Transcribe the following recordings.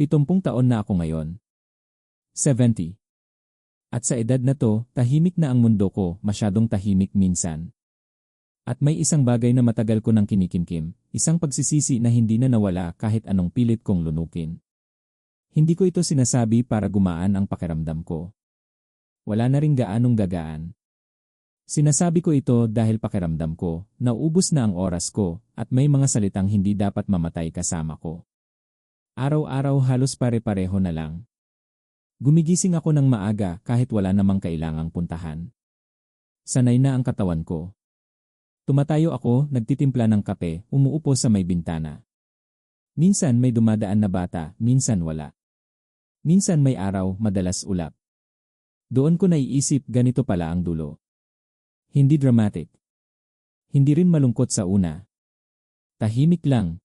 70 taon na ako ngayon. 70. At sa edad na to, tahimik na ang mundo ko, masyadong tahimik minsan. At may isang bagay na matagal ko nang kinikimkim, isang pagsisisi na hindi na nawala kahit anong pilit kong lunukin. Hindi ko ito sinasabi para gumaan ang pakiramdam ko. Wala na ring gaanong gagaan. Sinasabi ko ito dahil pakiramdam ko, naubos na ang oras ko, at may mga salitang hindi dapat mamatay kasama ko. Araw-araw halos pare-pareho na lang. Gumigising ako ng maaga kahit wala namang kailangang puntahan. Sanay na ang katawan ko. Tumatayo ako, nagtitimpla ng kape, umuupo sa may bintana. Minsan may dumadaan na bata, minsan wala. Minsan may araw, madalas ulap. Doon ko naiisip, ganito pala ang dulo. Hindi dramatic. Hindi rin malungkot sa una. Tahimik lang.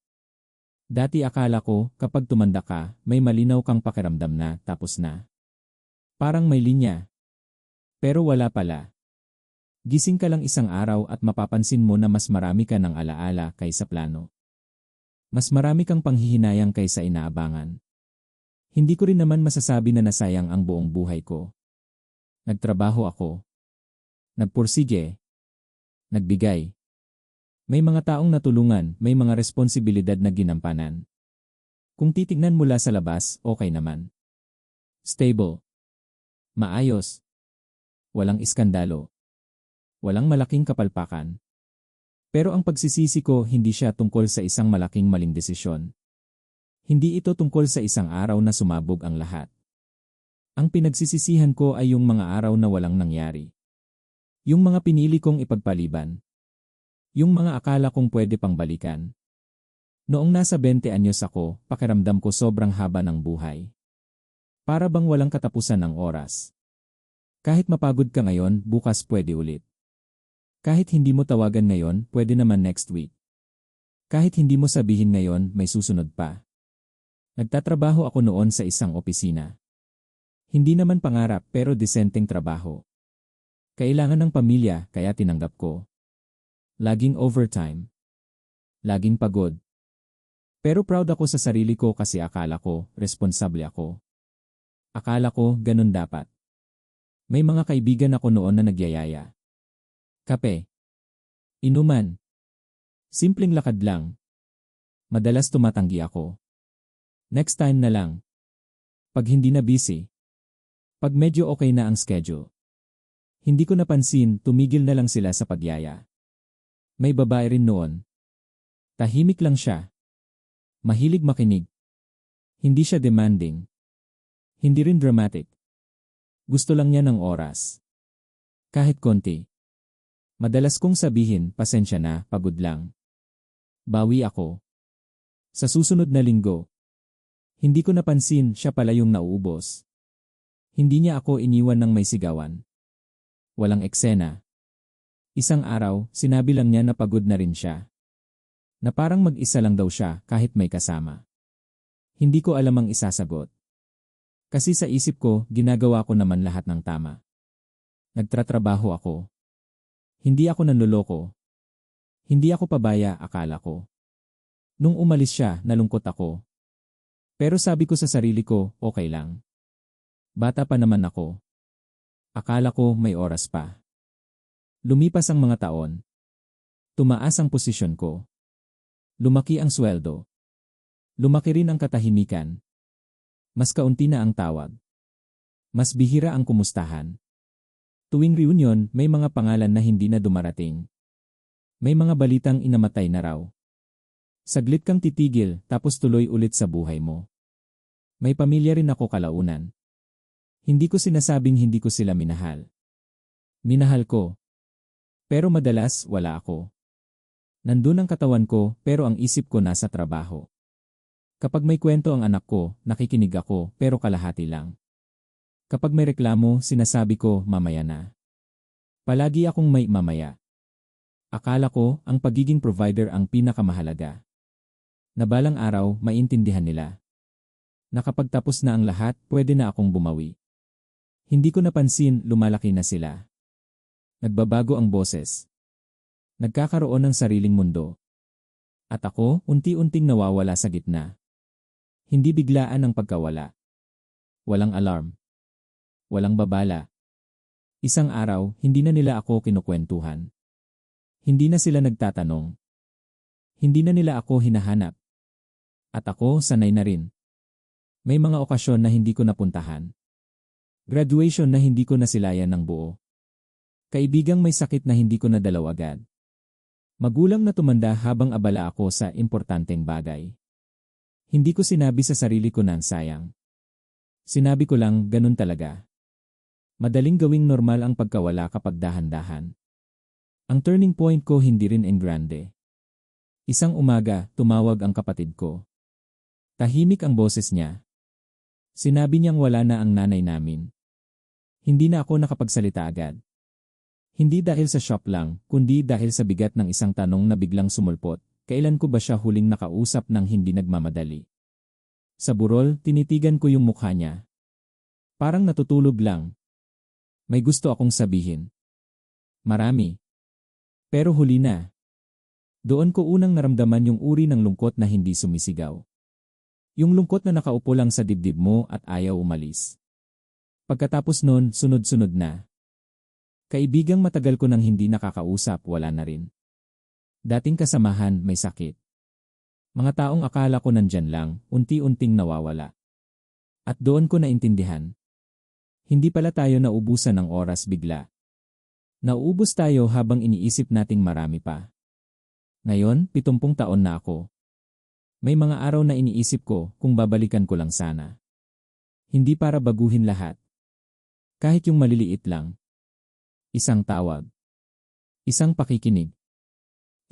Dati akala ko, kapag tumanda ka, may malinaw kang pakiramdam na, tapos na. Parang may linya. Pero wala pala. Gising ka lang isang araw at mapapansin mo na mas marami ka ng alaala kaysa plano. Mas marami kang panghihinayang kaysa inaabangan. Hindi ko rin naman masasabi na nasayang ang buong buhay ko. Nagtrabaho ako. Nagpursige. Nagbigay. May mga taong natulungan, may mga responsibilidad na ginampanan. Kung titignan mula sa labas, okay naman. Stable. Maayos. Walang iskandalo. Walang malaking kapalpakan. Pero ang pagsisisi ko, hindi siya tungkol sa isang malaking maling desisyon. Hindi ito tungkol sa isang araw na sumabog ang lahat. Ang pinagsisisihan ko ay yung mga araw na walang nangyari. Yung mga pinili kong ipagpaliban. Yung mga akala kong pwede pang balikan. Noong nasa 20 anyos ako, pakiramdam ko sobrang haba ng buhay. Para bang walang katapusan ng oras. Kahit mapagod ka ngayon, bukas pwede ulit. Kahit hindi mo tawagan ngayon, pwede naman next week. Kahit hindi mo sabihin ngayon, may susunod pa. Nagtatrabaho ako noon sa isang opisina. Hindi naman pangarap pero disenteng trabaho. Kailangan ng pamilya kaya tinanggap ko. Laging overtime. Laging pagod. Pero proud ako sa sarili ko kasi akala ko, responsable ako. Akala ko, ganun dapat. May mga kaibigan ako noon na nagyayaya. Kape. Inuman. Simpleng lakad lang. Madalas tumatanggi ako. Next time na lang. Pag hindi na busy. Pag medyo okay na ang schedule. Hindi ko napansin, tumigil na lang sila sa pagyaya. May babae rin noon. Tahimik lang siya. Mahilig makinig. Hindi siya demanding. Hindi rin dramatic. Gusto lang niya ng oras. Kahit konti. Madalas kong sabihin, pasensya na, pagod lang. Bawi ako. Sa susunod na linggo. Hindi ko napansin, siya pala yung nauubos. Hindi niya ako iniwan ng may sigawan. Walang eksena. Isang araw, sinabi lang niya na pagod na rin siya. Na parang mag-isa lang daw siya kahit may kasama. Hindi ko alam ang isasagot. Kasi sa isip ko, ginagawa ko naman lahat ng tama. Nagtratrabaho ako. Hindi ako nanloloko. Hindi ako pabaya, akala ko. Nung umalis siya, nalungkot ako. Pero sabi ko sa sarili ko, okay lang. Bata pa naman ako. Akala ko may oras pa. Lumipas ang mga taon. Tumaas ang posisyon ko. Lumaki ang sweldo. Lumaki rin ang katahimikan. Mas kaunti na ang tawag. Mas bihira ang kumustahan. Tuwing reunion, may mga pangalan na hindi na dumarating. May mga balitang inamatay na raw. Saglit kang titigil, tapos tuloy ulit sa buhay mo. May pamilya rin ako kalaunan. Hindi ko sinasabing hindi ko sila minahal. Minahal ko. Pero madalas, wala ako. Nandun ang katawan ko, pero ang isip ko nasa trabaho. Kapag may kwento ang anak ko, nakikinig ako, pero kalahati lang. Kapag may reklamo, sinasabi ko, mamaya na. Palagi akong may mamaya. Akala ko, ang pagiging provider ang pinakamahalaga. Na balang araw, maintindihan nila. Nakapagtapos na ang lahat, pwede na akong bumawi. Hindi ko napansin, lumalaki na sila. Nagbabago ang boses. Nagkakaroon ng sariling mundo. At ako, unti-unting nawawala sa gitna. Hindi biglaan ang pagkawala. Walang alarm. Walang babala. Isang araw, hindi na nila ako kinukwentuhan. Hindi na sila nagtatanong. Hindi na nila ako hinahanap. At ako, sanay na rin. May mga okasyon na hindi ko napuntahan. Graduation na hindi ko nasilayan ng buo. Kaibigang may sakit na hindi ko nadalaw agad. Magulang na tumanda habang abala ako sa importanteng bagay. Hindi ko sinabi sa sarili ko na sayang. Sinabi ko lang, ganun talaga. Madaling gawing normal ang pagkawala kapag dahan-dahan. Ang turning point ko hindi rin en grande. Isang umaga, tumawag ang kapatid ko. Tahimik ang boses niya. Sinabi niyang wala na ang nanay namin. Hindi na ako nakapagsalita agad. Hindi dahil sa shock lang, kundi dahil sa bigat ng isang tanong na biglang sumulpot. Kailan ko ba siya huling nakausap ng hindi nagmamadali? Sa burol, tinitigan ko yung mukha niya. Parang natutulog lang. May gusto akong sabihin. Marami. Pero huli na. Doon ko unang naramdaman yung uri ng lungkot na hindi sumisigaw. Yung lungkot na nakaupo lang sa dibdib mo at ayaw umalis. Pagkatapos nun, sunod-sunod na. Kaibigang matagal ko nang hindi nakakausap, wala na rin. Dating kasamahan, may sakit. Mga taong akala ko nandyan lang, unti-unting nawawala. At doon ko naintindihan. Hindi pala tayo naubusan ng oras bigla. Nauubos tayo habang iniisip nating marami pa. Ngayon, 70 taon na ako. May mga araw na iniisip ko kung babalikan ko lang sana. Hindi para baguhin lahat. Kahit yung maliliit lang. Isang tawag. Isang pakikinig.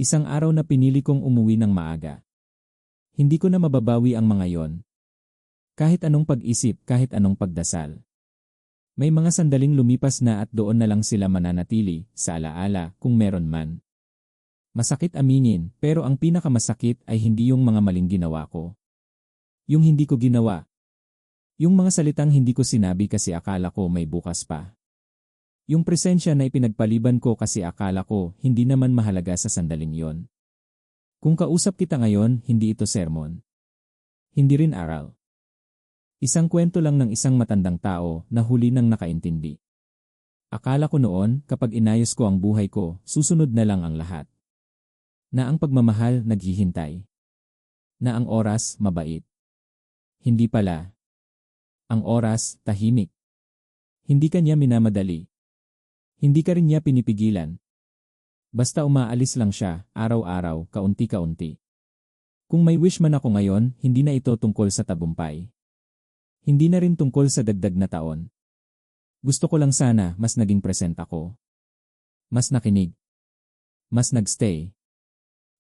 Isang araw na pinili kong umuwi ng maaga. Hindi ko na mababawi ang mga yon. Kahit anong pag-isip, kahit anong pagdasal. May mga sandaling lumipas na at doon na lang sila mananatili, sa alaala, kung meron man. Masakit aminin, pero ang pinakamasakit ay hindi yung mga maling ginawa ko. Yung hindi ko ginawa. Yung mga salitang hindi ko sinabi kasi akala ko may bukas pa. Yung presensya na ipinagpaliban ko kasi akala ko hindi naman mahalaga sa sandaling yon. Kung kausap kita ngayon, hindi ito sermon. Hindi rin aral. Isang kwento lang ng isang matandang tao na huli nang nakaintindi. Akala ko noon, kapag inayos ko ang buhay ko, susunod na lang ang lahat. Na ang pagmamahal naghihintay. Na ang oras mabait. Hindi pala. Ang oras tahimik. Hindi kanya minamadali. Hindi ka rin niya pinipigilan. Basta umaalis lang siya, araw-araw, kaunti-kaunti. Kung may wish man ako ngayon, hindi na ito tungkol sa tagumpay. Hindi na rin tungkol sa dagdag na taon. Gusto ko lang sana mas naging present ako. Mas nakinig. Mas nagstay.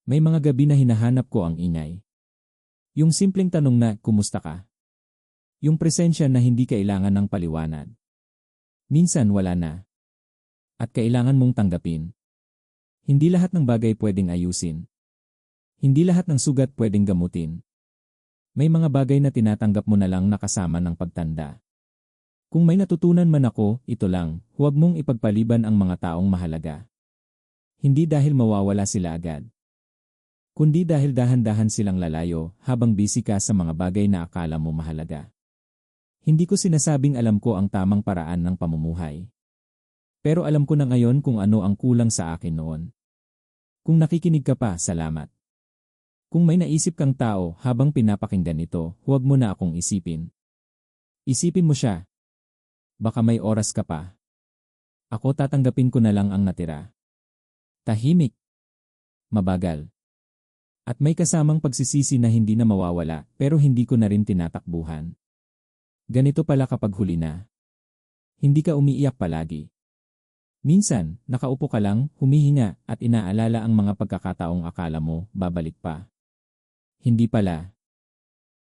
May mga gabi na hinahanap ko ang ingay. Yung simpleng tanong na, kumusta ka? Yung presensya na hindi kailangan ng paliwanag. Minsan wala na. At kailangan mong tanggapin. Hindi lahat ng bagay pwedeng ayusin. Hindi lahat ng sugat pwedeng gamutin. May mga bagay na tinatanggap mo na lang nakasama ng pagtanda. Kung may natutunan man ako, ito lang, huwag mong ipagpaliban ang mga taong mahalaga. Hindi dahil mawawala sila agad. Kundi dahil dahan-dahan silang lalayo habang busy ka sa mga bagay na akala mo mahalaga. Hindi ko sinasabing alam ko ang tamang paraan ng pamumuhay. Pero alam ko na ngayon kung ano ang kulang sa akin noon. Kung nakikinig ka pa, salamat. Kung may naisip kang tao habang pinapakinggan ito, huwag mo na akong isipin. Isipin mo siya. Baka may oras ka pa. Ako tatanggapin ko na lang ang natira. Tahimik. Mabagal. At may kasamang pagsisisi na hindi na mawawala pero hindi ko na rin tinatakbuhan. Ganito pala kapag huli na. Hindi ka umiiyak palagi. Minsan, nakaupo ka lang, humihinga at inaalala ang mga pagkakataong akala mo babalik pa. Hindi pala.